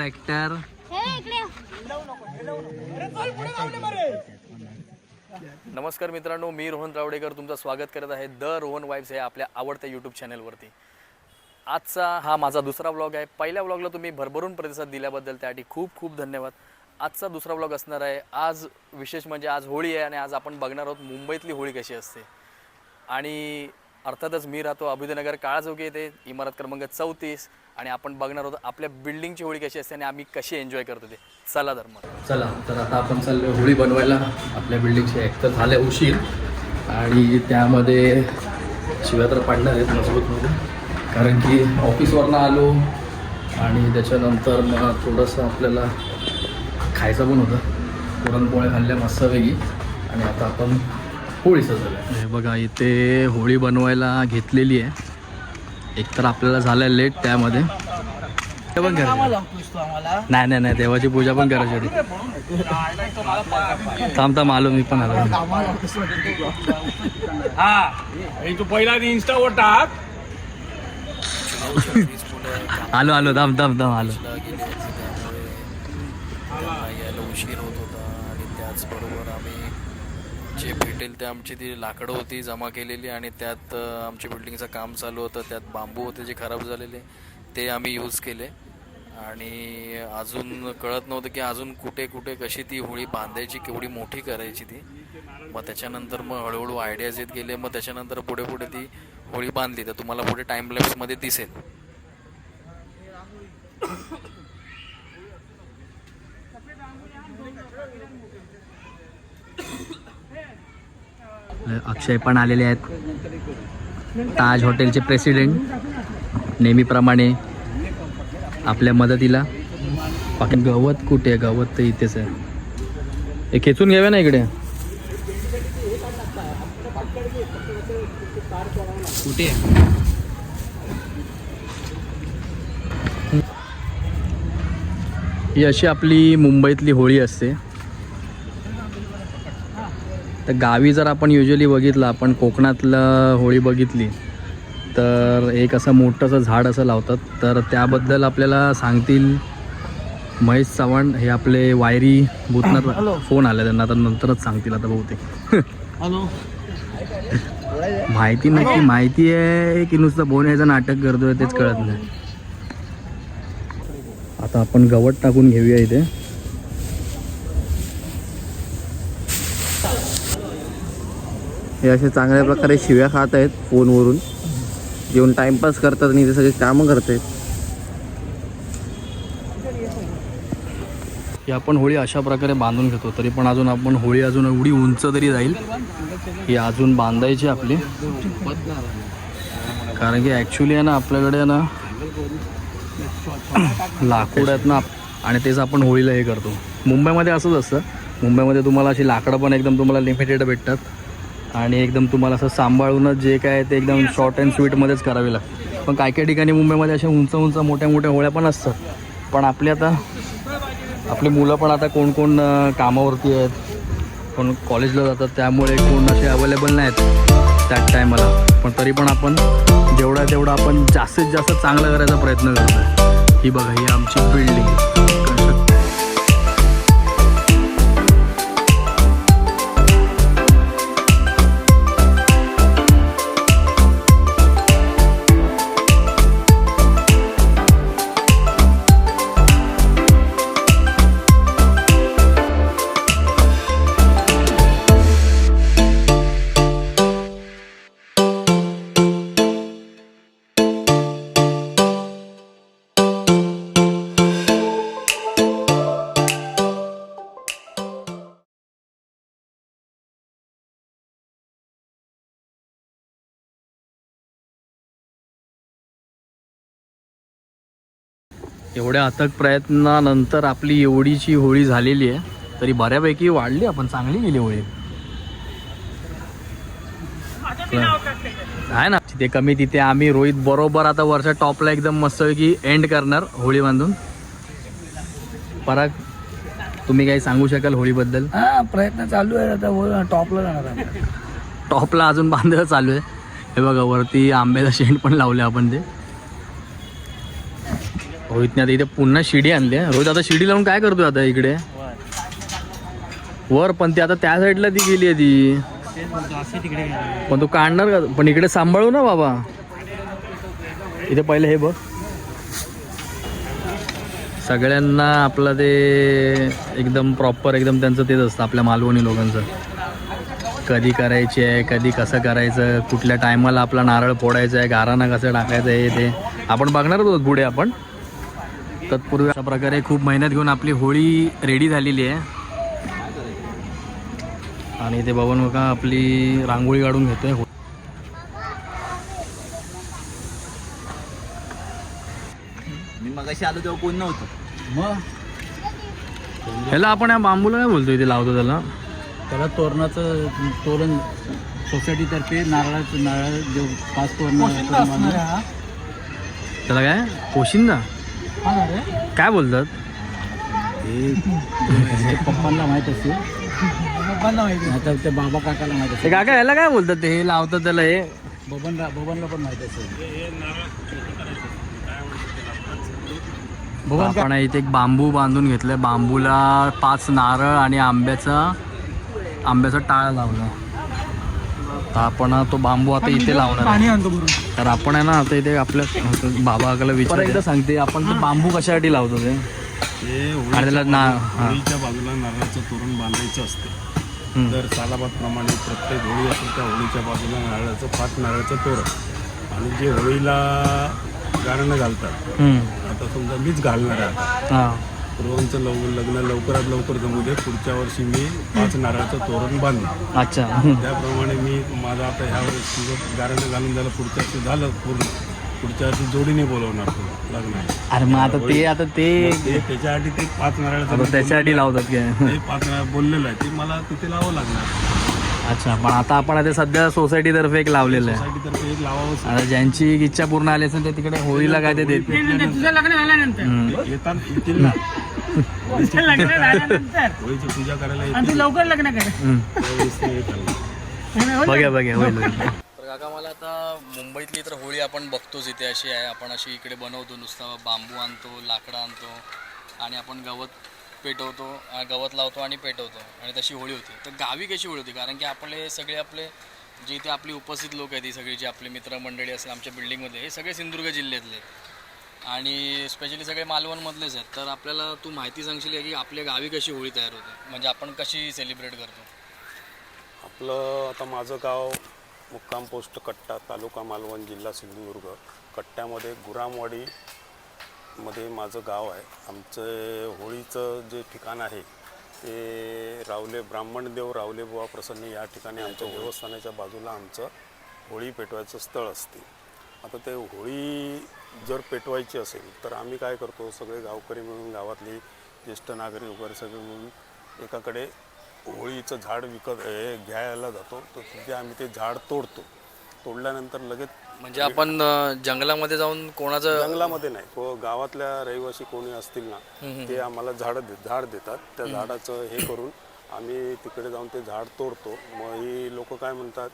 Super actor. नमस्कार मित्रांनो, मी रोहन रावडेकर तुमचं स्वागत करत आहे द रोहन वाईब्स हे आपल्या आवडत्या यूट्यूब चॅनलवरती. आजचा हा माझा दुसरा व्लॉग आहे. पहिल्या व्लॉगला तुम्ही भरभरून प्रतिसाद दिल्याबद्दल त्यासाठी खूप खूप धन्यवाद. आजचा दुसरा व्लॉग असणार आहे. आज विशेष म्हणजे आज होळी आहे आणि आज आपण बघणार आहोत मुंबईतली होळी कशी असते. आणि अर्थातच मी राहतो अभ्युदयनगर काळाचौकी येथे, इमारत क्रमांक 34, आणि आपण बघणार आहोत आपल्या बिल्डिंगची होळी कशी असते आणि आम्ही कशी एन्जॉय करतो ते. चला तर आता आपण चाललो होळी बनवायला आपल्या बिल्डिंगची. एक तर झाले उशीर आणि त्यामध्ये शिव्या तर पाडणार आहेत मजबूतमध्ये, कारण की ऑफिसवरनं आलो आणि त्याच्यानंतर मग थोडंसं आपल्याला खायचं पण होतं. पुरणपोळ्या खाल्ल्या मस्तपैकी आणि आता आपण होळी सजवली. हे बघा इथे होळी बनवायला घेतलेली आहे. एकतर आपल्याला झालं लेट, त्यामध्ये पण करायचं नाही देवाची पूजा पण करायची होती. थांब आलो मी पण आलो. तू पहिला इंस्टावर टाक. आलो थांब आलो. यायला उशीर होत होता आणि त्याचबरोबर आम्ही जे भेटेल ते आमची ती लाकडं होती जमा केलेली आणि त्यात आमच्या बिल्डिंगचं काम चालू होतं. त्यात बांबू होते जे खराब झालेले, ते आम्ही यूज केले. आणि अजून कळत नव्हतं की अजून कुठे कुठे कशी ती होळी बांधायची, केवढी मोठी करायची ती. मग त्याच्यानंतर मग हळूहळू आयडियाज येत गेले. मग त्याच्यानंतर पुढे ती होळी बांधली. तर तुम्हाला पुढे टाईमलॅप्समध्ये दिसेल. अक्षय पण आलेले आहेत, ताज हॉटेलचे प्रेसिडेंट, नेहमीप्रमाणे आपल्या मदतीला. बाकी गवत कुठे आहे? गवत तर इथेच आहे. हे खेचून घ्यावे ना इकडे. कुठे ही अशी आपली मुंबईतली होळी असते. तर गावी जर आपण युजली बघितलं, आपण कोकणातलं होळी बघितली तर एक असं मोठंसं झाड असं लावतात. तर त्याबद्दल आपल्याला सांगतील महेश चव्हाण, हे आपले वायरी भूतनाथ. फोन आला त्यांना, तर नंतरच सांगतील आता बहुतेक. हॅलो. माहिती नक्की माहिती आहे की नुसतं बोलायचं नाटक करतोय तेच कळत नाही. आता आपण गवत टाकून घेऊया इथे. हे असे चांगल्या प्रकारे शिव्या खात आहेत फोनवरून, येऊन टाइमपास करतात आणि ते सगळे कामं करत आहेत. ही आपण होळी अशा प्रकारे बांधून घेतो. तरी पण अजून आपण होळी अजून एवढी उंच तरी जाईल ही अजून बांधायची आपली. कारण की ॲक्च्युली आहे ना आपल्याकडे आहे ना लाकूड आहेत ना, आणि तेच आपण होळीला हे करतो. मुंबईमध्ये असंच असतं. मुंबईमध्ये तुम्हाला अशी लाकडं पण एकदम तुम्हाला लिमिटेड भेटतात आणि एकदम तुम्हाला असं सांभाळूनच जे काय ते एकदम शॉर्ट अँड स्वीटमध्येच करावे लागतं. पण काही ठिकाणी मुंबईमध्ये अशा उंच मोठ्या होळ्या पण असतात. पण आपली मुलं पण आता कोण कामावरती आहेत, कोण कॉलेजला जातात, त्यामुळे कोण असे अवेलेबल नाहीत त्या टायमाला. पण तरी पण आपण जेवढा आपण जास्तीत जास्त चांगलं करायचा प्रयत्न करतो. ही बघा, ही आमची बिल्डिंग. एवढ्या अथक प्रयत्नानंतर आपली एवढीची होळी झालेली आहे. तरी बऱ्यापैकी वाढली, आपण चांगली गेली होळी आहे ना. तिथे कमी तिथे आम्ही रोहित बरोबर आता वरच्या टॉपला एकदम मस्तपैकी एंड करणार होळी बांधून. पराग, तुम्ही काही सांगू शकाल होळीबद्दल? प्रयत्न चालू आहे. आता टॉपला जाणार. टॉपला अजून बांधायला चालू आहे. हे बघा वरती आंब्याचा शेंड पण लावले आपण ते. रोहितने आता इथे पुन्हा शिडी आणली आहे. रोहित आता शिडी लावून काय करतोय आता इकडे वर? पण ती आता त्या साईडला ती गेली आहे ती. पण तू काढणार का? पण इकडे सांभाळू ना बाबा. इथे पहिले हे बघ, सगळ्यांना आपलं ते एकदम प्रॉपर एकदम त्यांचं तेच असतं आपल्या मालवणी लोकांचं. कधी करायची आहे, कधी कसं करायचं, कुठल्या टायमाला आपला नारळ फोडायचा आहे, गाराणा कसं टाकायचं आहे ते आपण बघणारच होतो पुढे आपण. तत्पूर्वी अशा प्रकारे खूप मेहनत घेऊन आपली होळी रेडी झालेली आहे. आणि ते बघून बघा आपली रांगोळी काढून घेतोय. मी मगाशी आलो तेव्हा कोण नव्हतं. मग ह्याला आपण या बांबूला काय बोलतो इथे लावतो त्याला? त्याला तोरणाचं तोरण सोसायटीतर्फे नारळ जो 5 तोरण त्याला काय पोशिंदा काय बोलतात? हे पप्पांना माहित असेल, आता त्या बाबा काकाला माहित ते असेल, काका ह्याला काय बोलतात? ते हे लावतात त्याला हे बबनला पण माहित असेल. आपण इथे एक बांबू बांधून घेतलाय. बांबूला 5 नारळ आणि आंब्याचा टाळ लावला. तर आपण तो बांबू आता इथे लावणार आहे. तर आपण आहे ना आता इथे आपल्या बाबा काकाला विचार एकदा सांगते आपण ते बांबू कशासाठी लावतो ते? आणि त्याला होळीच्या बाजूला नारळाचं तोरण बांधायचं असते. तर सालाबादप्रमाणे प्रत्येक होळी असेल त्या होळीच्या बाजूला नारळाचं 5 नारळाचं तोरण. आणि जे होळीला गारणं घालतात, आता समजा मीच घालणार आहे आता, हां रोहनचं लग्न लवकरात लवकर जमू दे, पुढच्या वर्षी मी 5 नारळाचं तोरण बांधणार. अच्छा. त्याप्रमाणे मी माझं आता ह्या वर्षी गारणं घालून झालं, पुढच्या वर्षी झालं पूर्ण, पुढच्या वर्षी जोडीने बोलवणार तुला लग्न. अरे मग आता ते त्याच्यासाठी ते 5 नारळाचं त्याच्यासाठी लावतात काय? ते 5 नारळ बोललेलं आहे ते मला तिथे लावावं लागणार. अच्छा. पण आता आपण आता सध्या सोसायटीतर्फे एक लावलेलं आहे. सोसायटीतर्फे एक लावावंच आता ज्यांची इच्छा पूर्ण आली असेल ते तिकडे होळीला काय ते देत. येतात येतील ना. होळीची पूजा करायला येतील. लवकर लग्न कर. त्यावेळेस ते येतात. बघ्या होईल. तर काका मला आता मुंबईतली तर होळी आपण बघतोच इथे अशी आहे. आपण अशी इकडे बनवतो, नुसतं बांबू आणतो, लाकडं आणतो आणि आपण गवत पेटवतो, गवत लावतो आणि पेटवतो आणि तशी होळी होती. तर गावी कशी होळी होती? कारण की आपले सगळे जे इथे आपली उपस्थित लोक आहेत, ही सगळी जी आपले मित्रमंडळी असेल आमच्या बिल्डिंगमध्ये, हे सगळे सिंधुदुर्ग जिल्ह्यातले आहेत आणि स्पेशली सगळे मालवणमधलेच आहेत. तर आपल्याला तू माहिती सांगशील की आपल्या गावी कशी होळी तयार होते, म्हणजे आपण कशी सेलिब्रेट करतो? आपलं आता माझं गाव मुक्काम पोस्ट कट्टा, तालुका मालवण, जिल्हा सिंधुदुर्ग. कट्ट्यामध्ये गुरामवाडी मध्ये माझं गाव आहे. आमचं होळीचं जे ठिकाण आहे ते ब्राह्मणदेव रावलेबुवा प्रसन्न या ठिकाणी आमच्या देवस्थानाच्या बाजूला आमचं होळी पेटवायचं स्थळ असते. आता ते होळी जर पेटवायची असेल तर आम्ही काय करतो, सगळे गावकरी मिळून, गावातली ज्येष्ठ नागरिक वगैरे सगळे मिळून एकाकडे होळीचं झाड घ्यायला जातो. तर तिथे आम्ही ते झाड तोडतो. तोडल्यानंतर लगेच म्हणजे आपण जंगलामध्ये जाऊन कोणाचं? जंगलामध्ये नाही, गावातल्या रहिवासी कोणी असतील ना ते आम्हाला झाड देतात. त्या झाडाचं हे करून आम्ही तिकडे जाऊन ते झाड तोडतो. मग ही लोक काय म्हणतात,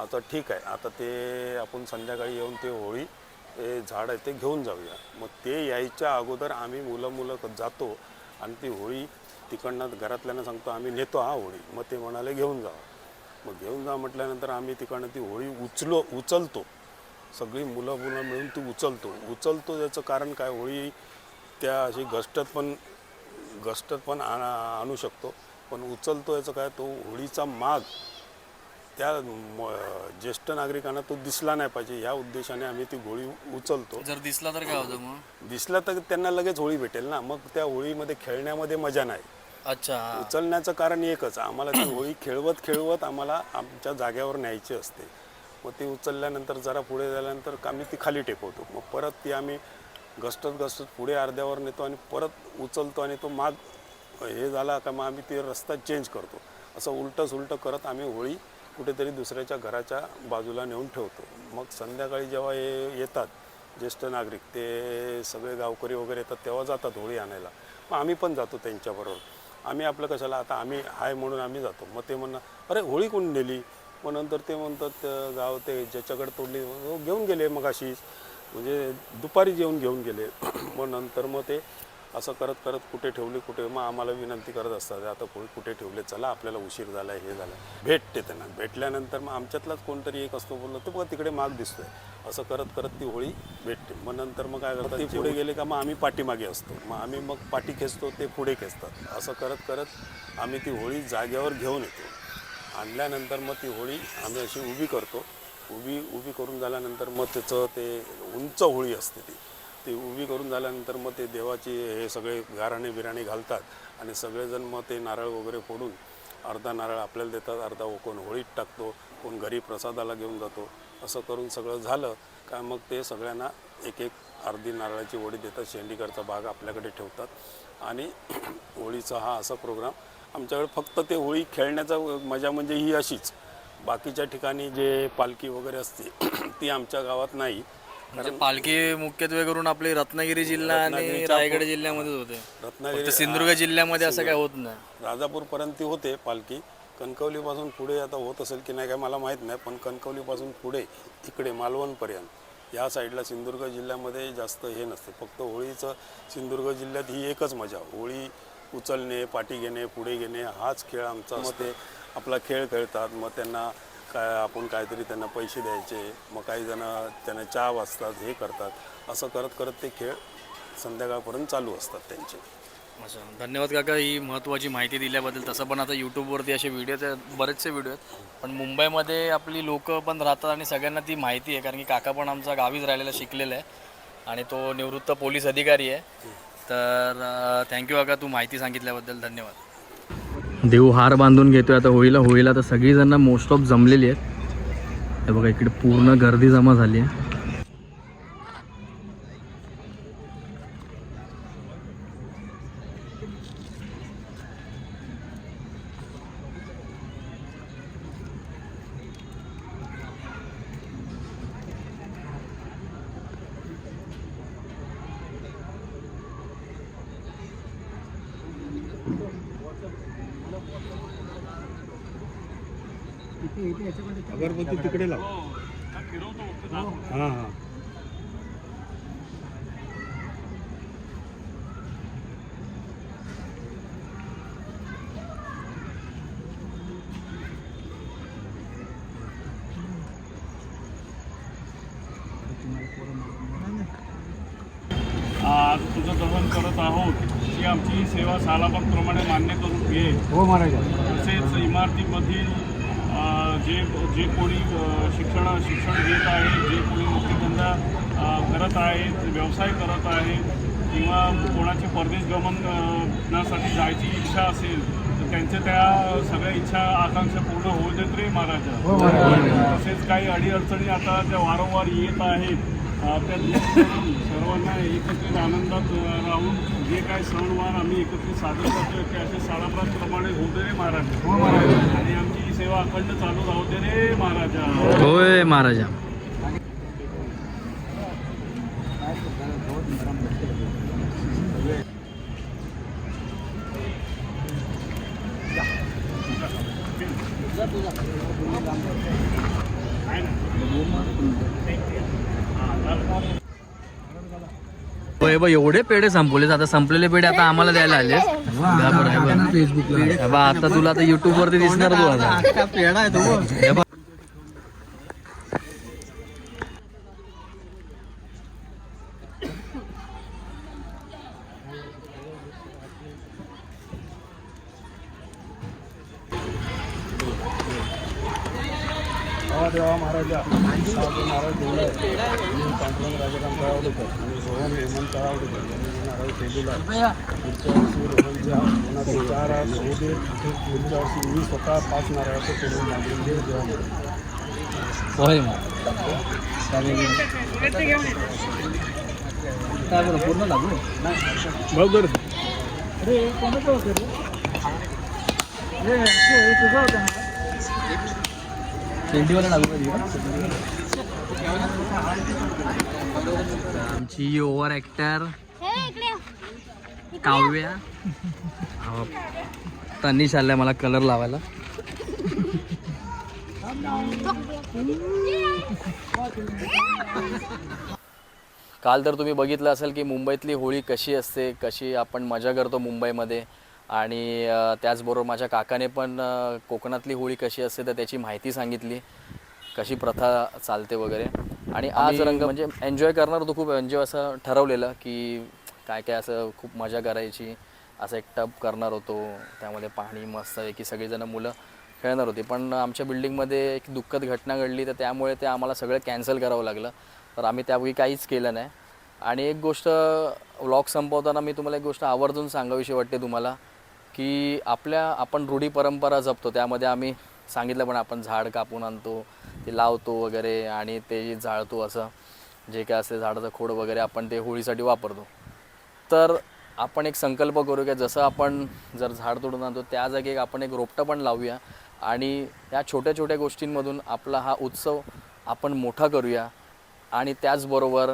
आता ठीक आहे, आता ते आपण संध्याकाळी येऊन ते होळी झाड आहे ते घेऊन जाऊया. मग ते यायच्या अगोदर आम्ही मुलं जातो आणि ती होळी तिकडनं घरातल्यांना सांगतो आम्ही नेतो हा होळी. मग ते म्हणाले घेऊन जा. मग घेऊन जा म्हटल्यानंतर आम्ही तिकडनं ती होळी उचलतो. सगळी मुलं मिळून ती उचलतो. त्याचं कारण काय, होळी त्या अशी घसटत पण आणू शकतो, पण उचलतो याचं काय, तो होळीचा माग त्या ज्येष्ठ नागरिकांना तो दिसला नाही पाहिजे या उद्देशाने आम्ही ती होळी उचलतो. जर दिसला तर काय होतं? मग दिसला तर त्यांना लगेच होळी भेटेल ना, मग त्या होळीमध्ये खेळण्यामध्ये मजा नाही. अच्छा. उचलण्याचं कारण एकच, आम्हाला ती होळी खेळवत आम्हाला आमच्या जाग्यावर न्यायची असते. मग ती उचलल्यानंतर जरा पुढे झाल्यानंतर आम्ही ती खाली टेकवतो. मग परत ती आम्ही घसटत पुढे अर्ध्यावर नेतो आणि परत उचलतो आणि तो माग हे झाला का मग आम्ही ते रस्ता चेंज करतो. असं उलटं करत आम्ही होळी कुठेतरी दुसऱ्याच्या घराच्या बाजूला नेऊन ठेवतो. मग संध्याकाळी जेव्हा येतात ज्येष्ठ नागरिक, ते सगळे गावकरी वगैरे येतात तेव्हा जातात होळी आणायला. मग आम्ही पण जातो त्यांच्याबरोबर. आम्ही आपलं कशाला, आता आम्ही आहे म्हणून आम्ही जातो. मग ते म्हणणार अरे होळी कोण नेली? मग नंतर ते म्हणतात गाव ते ज्याच्याकडे तोडली घेऊन गेले मग अशीच. म्हणजे दुपारी जेवून घेऊन गेले. मग नंतर मग ते असं करत करत कुठे ठेवले कुठे, मग आम्हाला विनंती करत असतात आता कुठे ठेवले, चला आपल्याला उशीर झाला हे झालं. भेटते त्यांना. भेटल्यानंतर मग आमच्यातलाच कोणतरी एक असतो, बोललो तर बघ तिकडे माग दिसतोय, असं करत करत ती होळी भेटते. मग नंतर मग काय करतात, ती पुढे गेले का मग आम्ही पाठीमागे असतो, मग आम्ही मग पाठी खेचतो, ते पुढे खेचतात. असं करत करत आम्ही ती होळी जागेवर घेऊन येतो. आणल्यानंतर मग ती होळी आम्ही अशी उभी करतो. उभी करून झाल्यानंतर मग त्याचं ते उंच होळी असते ती उभी करून झाल्यानंतर मग ते देवाची हे सगळे गाराणे बिराणे घालतात आणि सगळेजण मग ते नारळ वगैरे फोडून अर्धा नारळ आपल्याला देतात, अर्धा कोण होळीत टाकतो, कोण घरी प्रसादाला घेऊन जातो. असं करून सगळं झालं का मग ते सगळ्यांना एक एक अर्धी नारळाची वडी देतात. शेंडीकरचा भाग आपल्याकडे ठेवतात आणि होळीचा हा असा प्रोग्राम आमच्याकडे. फक्त ते होळी खेळण्याचा मजा म्हणजे ही अशीच. बाकीच्या ठिकाणी जे पालखी वगैरे असते ती आमच्या गावात नाही. म्हणजे पालखी मुख्यत्वे करून आपले रत्नागिरी जिल्हा आणि रायगड जिल्ह्यामध्येच होते. रत्नागिरी सिंधुदुर्ग जिल्ह्यामध्ये असं काय होत नाही. राजापूरपर्यंत होते पालखी. कणकवलीपासून पुढे आता होत असेल की नाही काय मला माहीत नाही, पण कणकवलीपासून पुढे इकडे मालवणपर्यंत या साईडला सिंधुदुर्ग जिल्ह्यामध्ये जास्त हे नसते. फक्त होळीचं सिंधुदुर्ग जिल्ह्यात ही एकच मजा, होळी उचलणे, पाठी घेणे, पुढे घेणे हाच खेळ आमचा. मग ते आपला खेळ खेळतात. मग त्यांना काय आपण काहीतरी त्यांना पैसे द्यायचे, मग काही जण त्यांना चहा वाजतात, हे करतात. असं करत करत ते खेळ संध्याकाळपर्यंत चालू असतात त्यांचे. अच्छा, धन्यवाद काका ही महत्त्वाची माहिती दिल्याबद्दल. तसं पण आता यूट्यूबवरती असे व्हिडिओ बरेचसे व्हिडिओ आहेत, पण मुंबईमध्ये आपली लोक पण राहतात आणि सगळ्यांना ती माहिती आहे. कारण की काका पण आमचा गावीच राहिलेला, शिकलेला आहे आणि तो निवृत्त पोलीस अधिकारी आहे. तर थँक्यू काका, तू माहिती सांगितल्याबद्दल धन्यवाद. देव हार बांधून घेतोय आता होळीला तर सगळीजण मोस्ट ऑफ जमलेली आहेत. हे बघा इकडे पूर्ण गर्दी जमा झाली आहे. अगरबत्ती तिकडे लाव. हां हां. आज तुझं दहन करत आहोत ही आमची सेवा सालाबादप्रमाणे मान्य करून घे. हो महाराज. तसेच इमारतीमधील जे कोणी शिक्षण घेत आहे, जे कोणी नोकरीधंदा करत आहेत, व्यवसाय करत आहेत किंवा कोणाची परदेश गमनासाठी जायची इच्छा असेल तर त्यांच्या त्या सगळ्या इच्छा आकांक्षा पूर्ण होऊ देत रे महाराजा. तसेच काही अडीअडचणी आता ज्या वारंवार येत आहेत त्या दूर करून सर्वांना एकत्रित आनंदात राहून जे काही सणवार आम्ही एकत्रित साजरे करतो ते असे सालाबादप्रमाणे होऊ दे रे महाराजा. आणि आमची ही सेवा अखंड चालू राहू दे रे महाराजा. होय महाराजा. होय बा, एवढे पेढे संपवले. आता संपलेले पेढे आता आम्हाला द्यायला आले. फेसबुकला आता तुला आता युट्यूब वरती दिसणार तू आता. पेढा आहे तो. देवा महाराजा नारळ ठेवला आहे. पांडुरंग राजाराम तळावडेकर आणि रोहन हेमंत तळावडेकर यांनी नारळ ठेवलेला आहे. पुढच्या वर्षी रोहनच्या कोणाचे 4 होऊ दे. पुढच्या वर्षी मी स्वतः 5 नारळाचं करून मागून दे देवा महाराज. होय पूर्ण लागू बरोबर. अरे कोणाचं होतं रे? तुझं होतं ना. आमची ओव्हर ॲक्टर काव्या. तनिष आलाय मला कलर लावायला. काल तर तुम्ही बघितलं असेल की मुंबईतली होळी कशी असते, कशी आपण मजा करतो मुंबईमध्ये. आणि त्याचबरोबर माझ्या काकाने पण कोकणातली होळी कशी असते तर त्याची माहिती सांगितली, कशी प्रथा चालते वगैरे. आणि आज रंग म्हणजे एन्जॉय करणार होतो, खूप एन्जॉय असं ठरवलेलं की काय काय असं खूप मजा करायची. असं एक टब करणार होतो, त्यामध्ये पाणी मस्त आहे की सगळीजणं मुलं खेळणार होती. पण आमच्या बिल्डिंगमध्ये एक दुःखद घटना घडली, तर त्यामुळे ते आम्हाला सगळं कॅन्सल करावं लागलं. तर आम्ही त्यावेळी काहीच केलं नाही. आणि एक गोष्ट व्लॉग संपवताना मी तुम्हाला एक गोष्ट आवर्जून सांगावीशी वाटते तुम्हाला, की आपण रूढी परंपरा जपतो. त्यामध्ये आम्ही सांगितलं पण आपण झाड कापून आणतो, ते लावतो वगैरे आणि ते जाळतो. असं जे काय असते झाडाचं खोड वगैरे आपण ते होळीसाठी वापरतो. तर आपण एक संकल्प करू की जसं आपण जर झाड तोडून आणतो त्या जागी आपण एक रोपटं पण लावूया आणि या छोट्या छोट्या गोष्टींमधून आपला हा उत्सव आपण मोठा करूया. आणि त्याचबरोबर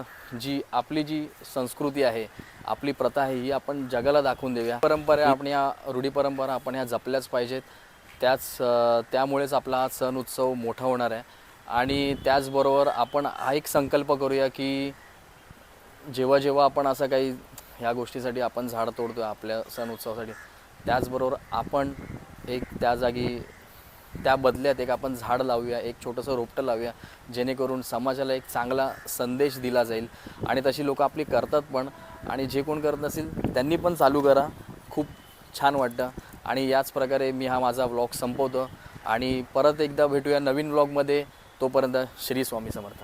आपली जी संस्कृती आहे, आपली प्रथा आहे, ही आपण जगाला दाखवून देऊया. रूढी परंपरा आपण ह्या जपल्याच पाहिजेत. त्यामुळेच आपला हा सण उत्सव मोठा होणार आहे. आणि त्याचबरोबर आपण हा एक संकल्प करूया की जेव्हा जेव्हा आपण असं काही ह्या गोष्टीसाठी आपण झाड तोडतो आपल्या सण उत्सवासाठी, त्याचबरोबर आपण एक त्या जागी त्या बदल्यात एक आपण झाड लावूया, एक छोटंसं रोपटं लावूया, जेणेकरून समाजाला एक चांगला संदेश दिला जाईल. आणि तशी लोकं आपली करतात पण, आणि जे कोण करत नसेल त्यांनी पण चालू करा, खूप छान वाटतं. आणि याच प्रकारे मी हा माझा व्लॉग संपवतो आणि परत एकदा भेटूया नवीन व्लॉगमध्ये. तोपर्यंत श्री स्वामी समर्थ.